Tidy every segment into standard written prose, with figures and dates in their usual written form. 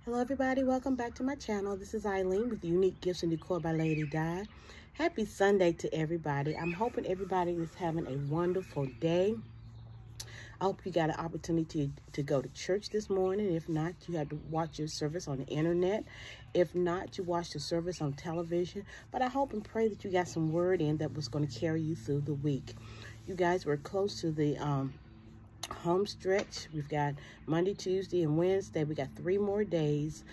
Hello everybody, welcome back to my channel. This is Eileen with Unique Gifts and Decor by Lady Di. Happy Sunday to everybody. I'm hoping everybody is having a wonderful day. I hope you got an opportunity to go to church this morning. If not, you had to watch your service on the internet. If not, you watched the service on television. But I hope and pray that you got some word in that was going to carry you through the week. You guys were close to the home stretch. We've got Monday, Tuesday, and Wednesday. We got 3 more days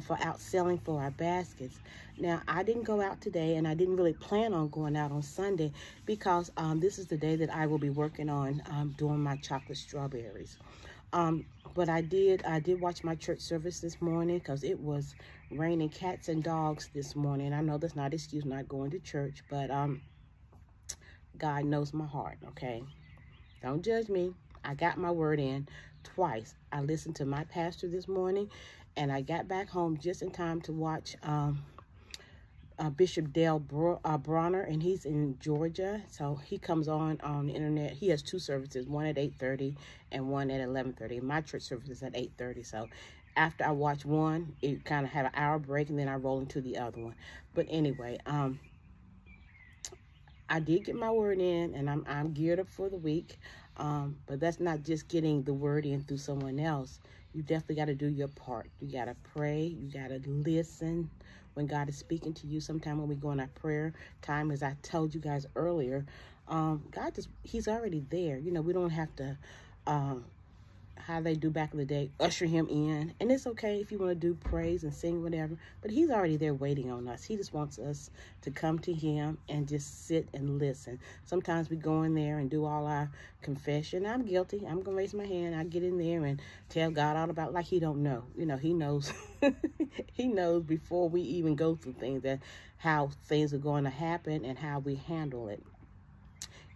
for out selling for our baskets. Now, I didn't go out today, and I didn't really plan on going out on Sunday because this is the day that I will be working on doing my chocolate strawberries. But I did watch my church service this morning because it was raining cats and dogs this morning. I know that's not an excuse not going to church, but God knows my heart, okay? Don't judge me. I got my word in twice. I listened to my pastor this morning, and I got back home just in time to watch Bishop Dale Bronner, and he's in Georgia. So he comes on the internet. He has 2 services, one at 8:30 and one at 11:30. My church service is at 8:30. So after I watch one, it kind of had an hour break, and then I roll into the other one. But anyway, I did get my word in, and I'm geared up for the week. But that's not just getting the word in through someone else. You definitely got to do your part. You got to pray. You got to listen when God is speaking to you. Sometimes when we go in our prayer time, as I told you guys earlier, God he's already there. You know, we don't have to, how they do back in the day, usher him in. And it's okay if you want to do praise and sing, whatever, but he's already there waiting on us. He just wants us to come to him and just sit and listen. Sometimes we go in there and do all our confession. I'm guilty. I'm going to raise my hand. I get in there and tell God all about, like he don't know. You know, he knows. He knows before we even go through things, that how things are going to happen and how we handle it.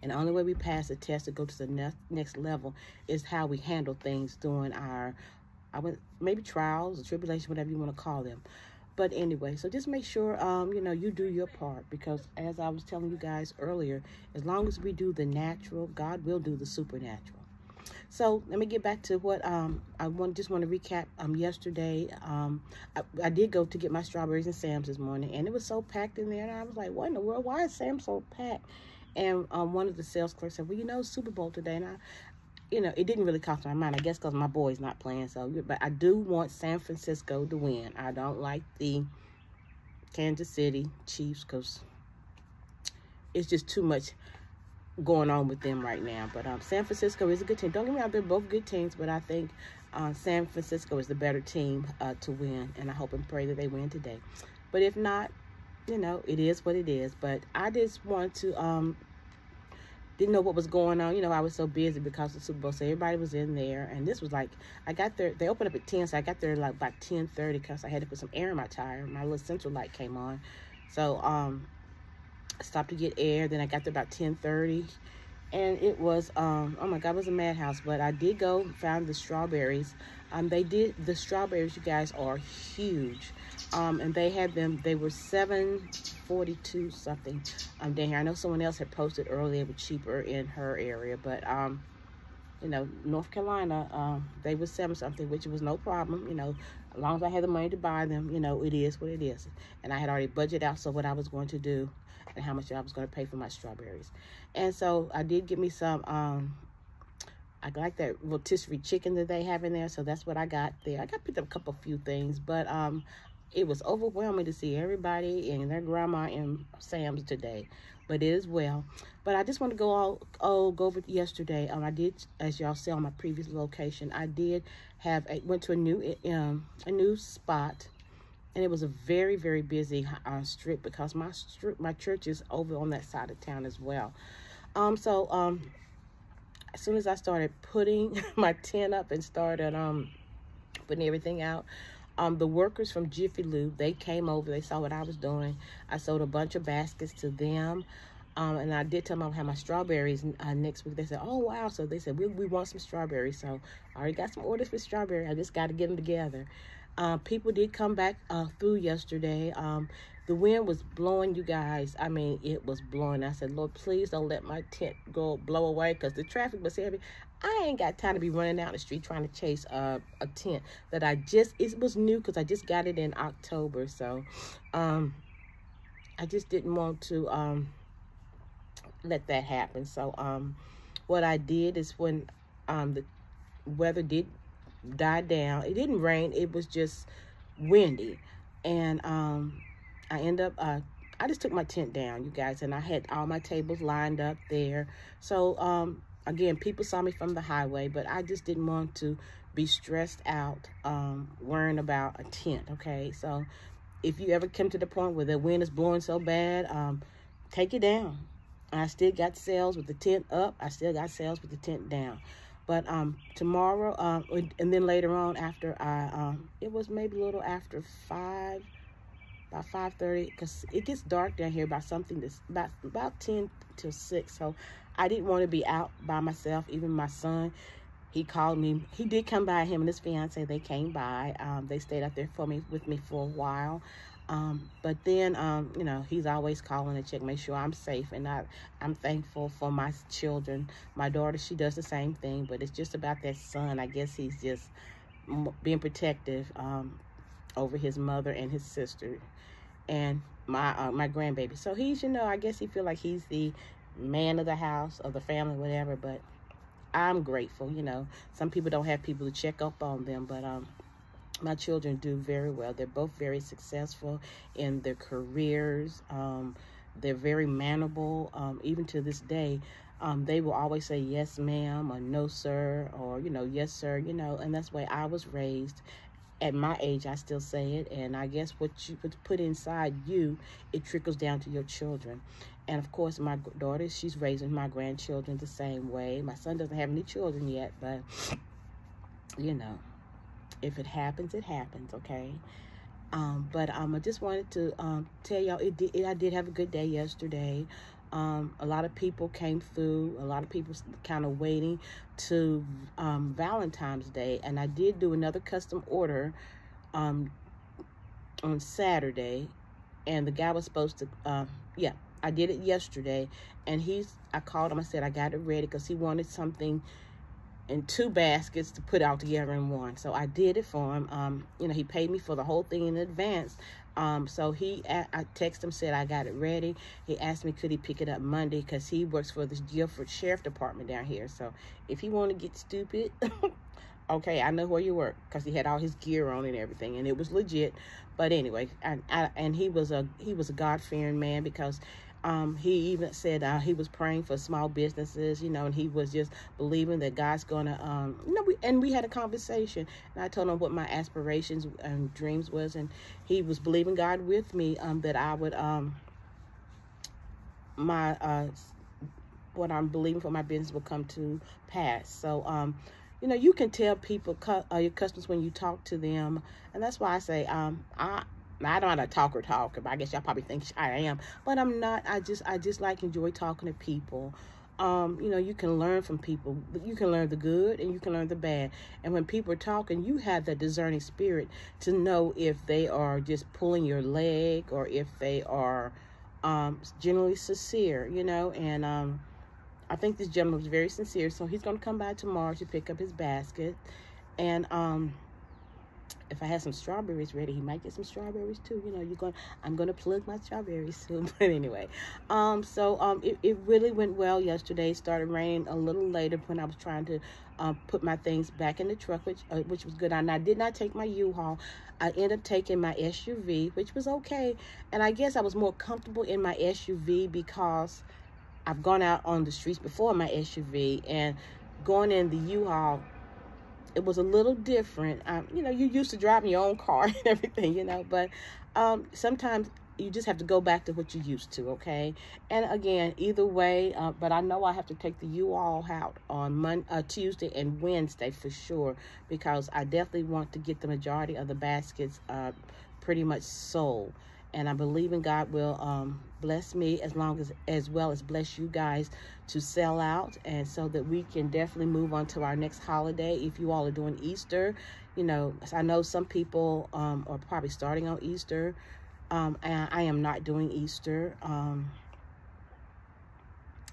And the only way we pass the test to go to the next level is how we handle things during our maybe trials or tribulation, whatever you want to call them. But anyway, so just make sure, you know, you do your part, because as I was telling you guys earlier, as long as we do the natural, God will do the supernatural. So let me get back to what I just want to recap. Yesterday, I did go to get my strawberries in Sam's this morning, and it was so packed in there, and I was like, what in the world? Why is Sam so packed? And one of the sales clerks said, well, you know, it's Super Bowl today. And you know, it didn't really cross my mind, I guess, because my boy's not playing. So, but I do want San Francisco to win. I don't like the Kansas City Chiefs because it's just too much going on with them right now. But San Francisco is a good team. Don't get me wrong, they're both good teams, but I think San Francisco is the better team to win. And I hope and pray that they win today. But if not, you know, it is what it is. But I just want to, didn't know what was going on. You know, I was so busy because of the Super Bowl, so everybody was in there. And this was like, I got there, they opened up at 10, so I got there like about 10:30 because I had to put some air in my tire. My little central light came on. So, I stopped to get air. Then I got there about 10:30. And it was, oh my God, it was a madhouse. But I did go, found the strawberries. The strawberries, you guys, are huge. And they had them, they were $7.42 something down here. I know someone else had posted earlier, they were cheaper in her area, but you know, North Carolina, they were $7 something, which was no problem. You know, as long as I had the money to buy them, you know, it is what it is. And I had already budgeted out so what I was going to do and how much I was going to pay for my strawberries. And so I did get me some, I like that rotisserie chicken that they have in there, so that's what I got there. I got picked up a few things, but it was overwhelming to see everybody and their grandma in Sam's today, but it is well. But I just want to go over yesterday. I did, as y'all saw on my previous location, I did have went to a new spot, and it was a very, very busy strip because my church is over on that side of town as well. So as soon as I started putting my tent up and started putting everything out, the workers from Jiffy Lube, they came over. They saw what I was doing. I sold a bunch of baskets to them. And I did tell them I'll have my strawberries next week. They said, oh, wow. So they said, we want some strawberries. So I already got some orders for strawberry. I just got to get them together. People did come back through yesterday. The wind was blowing, you guys. I mean, it was blowing. I said, Lord, please don't let my tent blow away because the traffic was heavy. I ain't got time to be running down the street trying to chase a tent that it was new because I just got it in October. So I just didn't want to let that happen. So what I did is when the weather did die down, it didn't rain, it was just windy, and I end up I just took my tent down, you guys, and I had all my tables lined up there. So again, people saw me from the highway, but I just didn't want to be stressed out worrying about a tent. Okay, so if you ever come to the point where the wind is blowing so bad, take it down. I still got sales with the tent up. I still got sales with the tent down. But tomorrow, and then later on after it was maybe a little after 5, about 5:30, because it gets dark down here about 10 till 6. So I didn't want to be out by myself. Even my son, he called me. He did come by, him and his fiance, they came by. They stayed out there with me for a while. But then, you know, he's always calling to check, make sure I'm safe. And I'm thankful for my children. My daughter, she does the same thing, but it's just about that son. I guess he's just being protective over his mother and his sister and my grandbaby. So he's, you know, I guess he feel like he's the man of the house, of the family, whatever. But I'm grateful, you know. Some people don't have people to check up on them, but my children do very well. They're both very successful in their careers. They're very manable. Even to this day, they will always say yes, ma'am, or no, sir, or, you know, yes, sir, you know, and that's the way I was raised. At my age, I still say it, and I guess what's put inside you, it trickles down to your children. And of course, my daughter, she's raising my grandchildren the same way. My son doesn't have any children yet, but, you know, if it happens, it happens, okay? But I just wanted to tell y'all, I did have a good day yesterday. A lot of people came through. A lot of people kind of waiting to Valentine's Day. And I did do another custom order on Saturday. And the guy was supposed to, yeah, I did it yesterday. And I called him. I said I got it ready because he wanted something in 2 baskets to put out together in one. So I did it for him. You know, he paid me for the whole thing in advance. So I texted him, said I got it ready. He asked me could he pick it up Monday because he works for the Guilford Sheriff Department down here. So if he want to get stupid, okay, I know where you work, because he had all his gear on and everything, and it was legit. But anyway, and he was a God-fearing man, because he even said he was praying for small businesses, you know, and he was just believing that God's gonna, you know, we had a conversation, and I told him what my aspirations and dreams was, and he was believing God with me that I would what I'm believing for my business will come to pass. So you know, you can tell people, your customers, when you talk to them, and that's why I say I don't know how to talk, but I guess y'all probably think I am, but I'm not. I just like enjoy talking to people. You know, you can learn from people. You can learn the good and you can learn the bad. And when people are talking, you have that discerning spirit to know if they are just pulling your leg or if they are generally sincere, you know. And I think this gentleman was very sincere, so he's going to come by tomorrow to pick up his basket. And if I had some strawberries ready, he might get some strawberries too. You know, I'm gonna plug my strawberries soon. But anyway, it really went well yesterday. It started raining a little later when I was trying to put my things back in the truck, which was good. And I did not take my U-Haul. I ended up taking my SUV, which was okay. And I guess I was more comfortable in my SUV because I've gone out on the streets before in my SUV, and going in the U-Haul, it was a little different. You know, you're used to driving your own car and everything, you know, but sometimes you just have to go back to what you're used to, okay? And again, either way, but I know I have to take the U-Haul out on Tuesday and Wednesday for sure, because I definitely want to get the majority of the baskets pretty much sold. And I believe in God will bless me as well as bless you guys to sell out, and so that we can definitely move on to our next holiday. If you all are doing Easter, you know, I know some people are probably starting on Easter. And I am not doing Easter.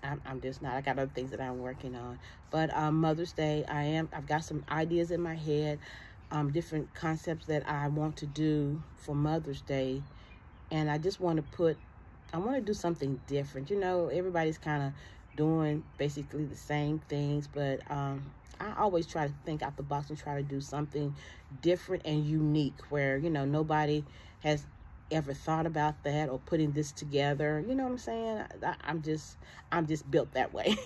I'm just not. I got other things that I'm working on. But Mother's Day, I've got some ideas in my head, different concepts that I want to do for Mother's Day. And I just want to do something different. You know, everybody's kind of doing basically the same things, but I always try to think out the box and try to do something different and unique where, you know, nobody has ever thought about that or putting this together. You know what I'm saying? I'm just built that way.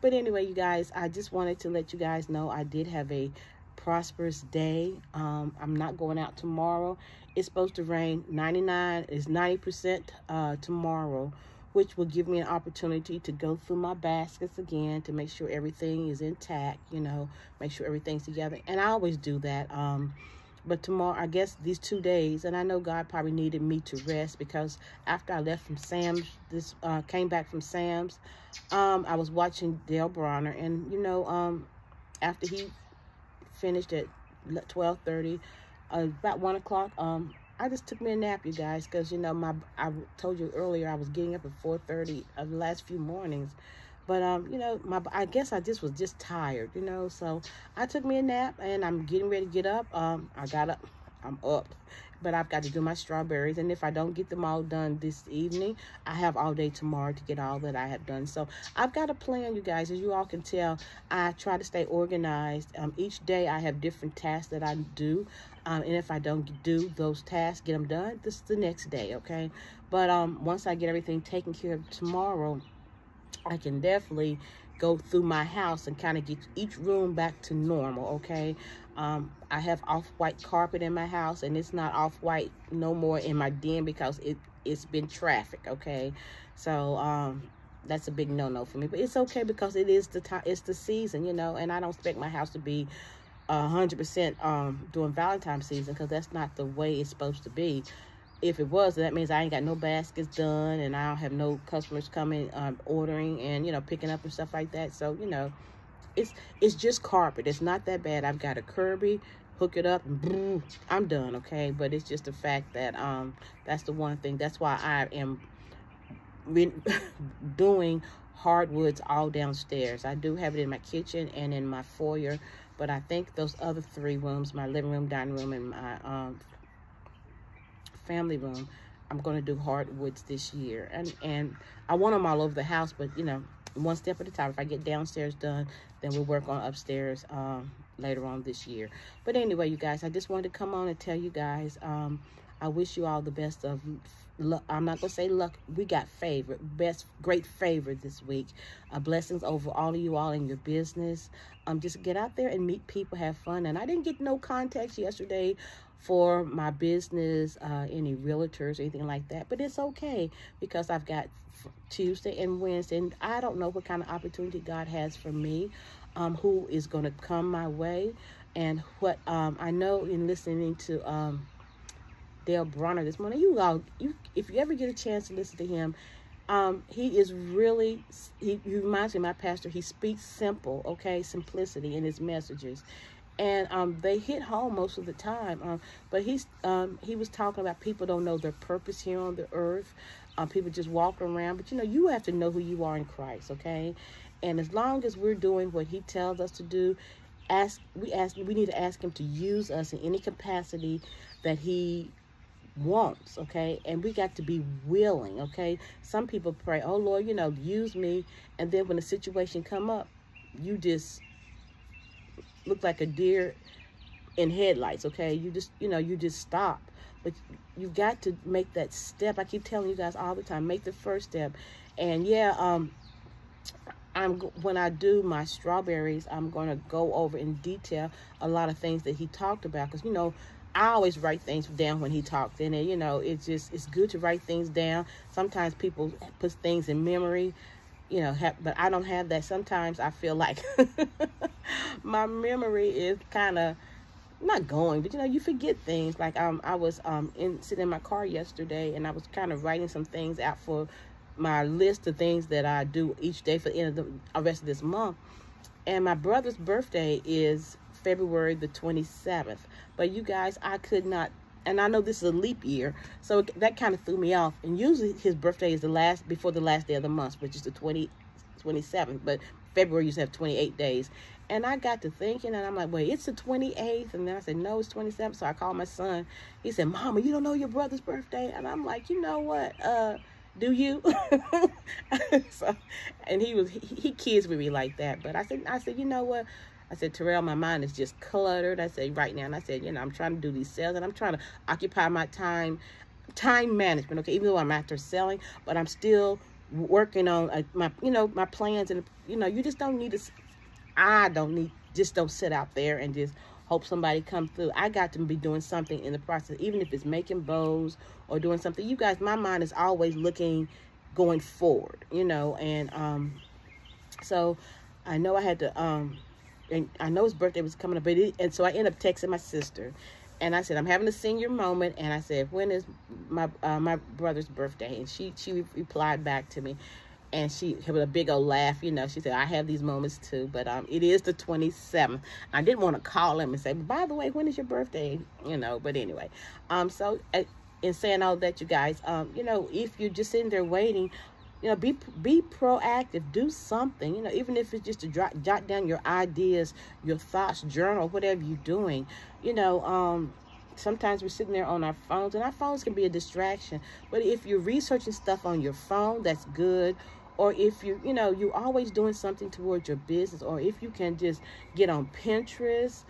But anyway, you guys, I just wanted to let you guys know I did have a prosperous day. I'm not going out tomorrow. It's supposed to rain 90% tomorrow, which will give me an opportunity to go through my baskets again to make sure everything is intact, you know, make sure everything's together. And I always do that. But tomorrow, I guess these 2 days, and I know God probably needed me to rest because after I left from Sam's, came back from Sam's, I was watching Dale Bronner, and, you know, after he finished at 12:30, about 1 o'clock, I just took me a nap, you guys, because, you know, I told you earlier I was getting up at 4:30 of the last few mornings. But, you know, I guess I just was just tired, you know. So I took me a nap, and I'm getting ready to get up. I got up. I'm up. But I've got to do my strawberries. And if I don't get them all done this evening, I have all day tomorrow to get all that I have done. So I've got a plan, you guys. As you all can tell, I try to stay organized. Each day I have different tasks that I do. And if I don't do those tasks, get them done, this is the next day, okay? But once I get everything taken care of tomorrow, I can definitely go through my house and kind of get each room back to normal, okay? I have off-white carpet in my house, and it's not off-white no more in my den because it's been traffic, okay? So that's a big no-no for me. But it's okay because it is the time, it's the season, you know, and I don't expect my house to be 100% during Valentine's season because that's not the way it's supposed to be. If it was, that means I ain't got no baskets done, and I don't have no customers coming, ordering and, you know, picking up and stuff like that. So, you know, it's just carpet. It's not that bad. I've got a Kirby, hook it up, and boom, I'm done, okay? But it's just the fact that that's the one thing. That's why I am doing hardwoods all downstairs. I do have it in my kitchen and in my foyer, but I think those other 3 rooms, my living room, dining room, and my family room, I'm going to do hardwoods this year, and I want them all over the house, but you know, one step at a time. If I get downstairs done, then we'll work on upstairs later on this year. But anyway, you guys, I just wanted to come on and tell you guys, I wish you all the best of luck. I'm not gonna say luck. We got favor, great favor this week. Blessings over all of you all in your business. Just get out there and meet people, have fun. And I didn't get no contacts yesterday for my business, any realtors or anything like that, but it's okay because I've got Tuesday and Wednesday, and I don't know what kind of opportunity God has for me, who is going to come my way, and what I know in listening to Dale Bronner this morning. If you ever get a chance to listen to him, he is really, he reminds me of my pastor. He speaks simple, okay, simplicity in his messages. And they hit home most of the time. But he was talking about people don't know their purpose here on the earth. People just walk around. But, you know, you have to know who you are in Christ, okay? And as long as we're doing what he tells us to do, we need to ask him to use us in any capacity that he wants, okay? And we got to be willing, okay? Some people pray, oh, Lord, you know, use me. And then when the situation come up, you just look like a deer in headlights, okay? You just stop. But you got to make that step. I keep telling you guys all the time, make the first step. And yeah, when I do my strawberries, I'm going to go over in detail a lot of things that he talked about, because, you know, I always write things down when he talks, and you know, it's good to write things down. Sometimes people put things in memory, you know, but I don't have that. Sometimes I feel like my memory is kind of not going, but you know, you forget things. Like I was sitting in my car yesterday, and I was kind of writing some things out for my list of things that I do each day for the end of the rest of this month. And my brother's birthday is February the 27th. But you guys, I could not, and I know this is a leap year, so that kind of threw me off. And usually his birthday is before the last day of the month, which is the 27th, but February used to have 28 days. And I got to thinking, and I'm like, wait, it's the 28th. And then I said, no, it's 27th. So I called my son. He said, Mama, you don't know your brother's birthday? And I'm like, you know what? Do you? So, and he kids with me like that. But I said, you know what? I said, Terrell, my mind is just cluttered. I said, right now. And I said, you know, I'm trying to do these sales, and I'm trying to occupy my time management. Okay, even though I'm after selling, but I'm still working on my plans. And you just don't need to. Just don't sit out there and just hope somebody come through. I got to be doing something in the process, even if it's making bows or doing something. You guys, my mind is always looking, going forward, and so I know I had to, and I know his birthday was coming up, and so I ended up texting my sister, and I said, I'm having a senior moment, and I said, when is my brother's birthday? And she replied back to me. And she with a big old laugh, she said, I have these moments too, but it is the 27th. I didn't want to call him and say, by the way, when is your birthday? But anyway, so in saying all that, you guys, if you're just sitting there waiting, be proactive, do something, even if it's just to jot down your ideas, your thoughts, journal, whatever you're doing, sometimes we're sitting there on our phones, and our phones can be a distraction. But if you're researching stuff on your phone, that's good. Or if you're always doing something towards your business, or if you can just get on Pinterest,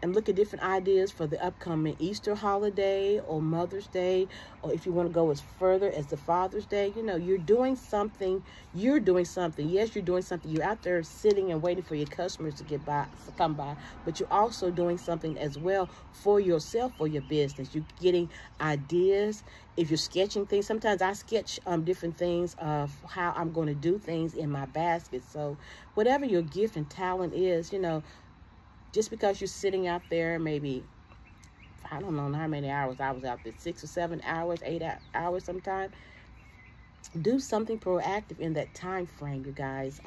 and look at different ideas for the upcoming Easter holiday or Mother's Day, or if you want to go as further as the Father's Day, you're doing something. Yes, you're doing something. You're out there sitting and waiting for your customers to come by, but you're also doing something as well for yourself, for your business. You're getting ideas. If you're sketching things, sometimes I sketch different things of how I'm going to do things in my basket. So whatever your gift and talent is, just because you're sitting out there, maybe, I don't know how many hours I was out there, 6 or 7 hours, 8 hours sometimes. Do something proactive in that time frame, you guys,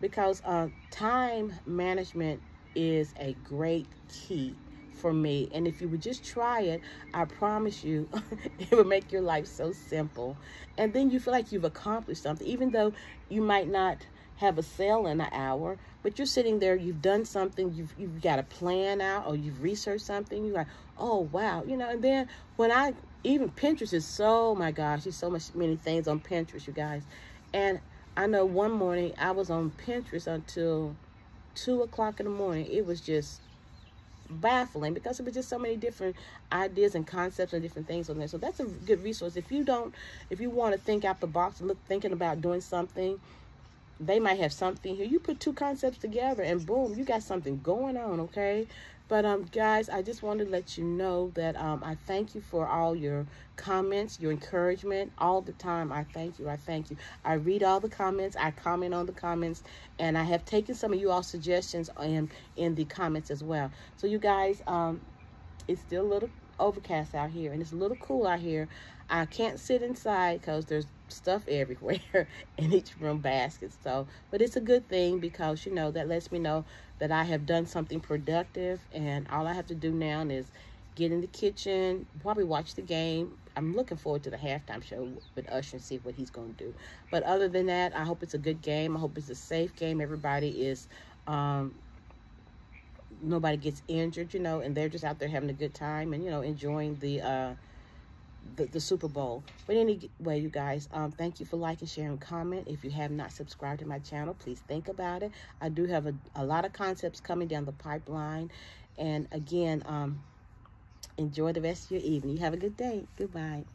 because time management is a great key for me. And if you would just try it, I promise you, it will make your life so simple. And then you feel like you've accomplished something, even though you might not have a sale in an hour, but you're sitting there, you've done something, you've got a plan out, or you've researched something, you're like, oh wow, and then when even Pinterest is so, my gosh, there's so many things on Pinterest, you guys. And I know one morning I was on Pinterest until 2 o'clock in the morning. It was just baffling, because it was just so many different ideas and concepts and different things on there. So that's a good resource. If you want to think out the box and thinking about doing something, they might have something here. You put two concepts together and boom, you got something going on, okay? But guys, I just wanted to let you know that I thank you for all your comments, your encouragement all the time. I thank you. I read all the comments. I comment on the comments, and I have taken some of you all suggestions in the comments as well. So you guys, it's still a little overcast out here, and it's a little cool out here. I can't sit inside because there's stuff everywhere in each room baskets. So, but it's a good thing, because that lets me know that I have done something productive, and all I have to do now is get in the kitchen, probably watch the game. I'm looking forward to the halftime show with Usher and see what he's going to do. But other than that, I hope it's a good game. I hope it's a safe game. Everybody is nobody gets injured, and they're just out there having a good time and enjoying the Super Bowl. But anyway, you guys, thank you for liking, sharing, comment. If you have not subscribed to my channel, please think about it. I do have a lot of concepts coming down the pipeline. And again, enjoy the rest of your evening. You have a good day. Goodbye.